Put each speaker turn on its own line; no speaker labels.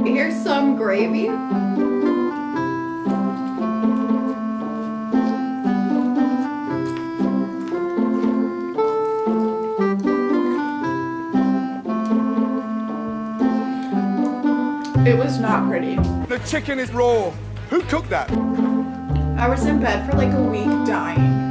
Here's some gravy. It was not pretty.
The chicken is raw. Who cooked that?
I was in bed for like a week dying.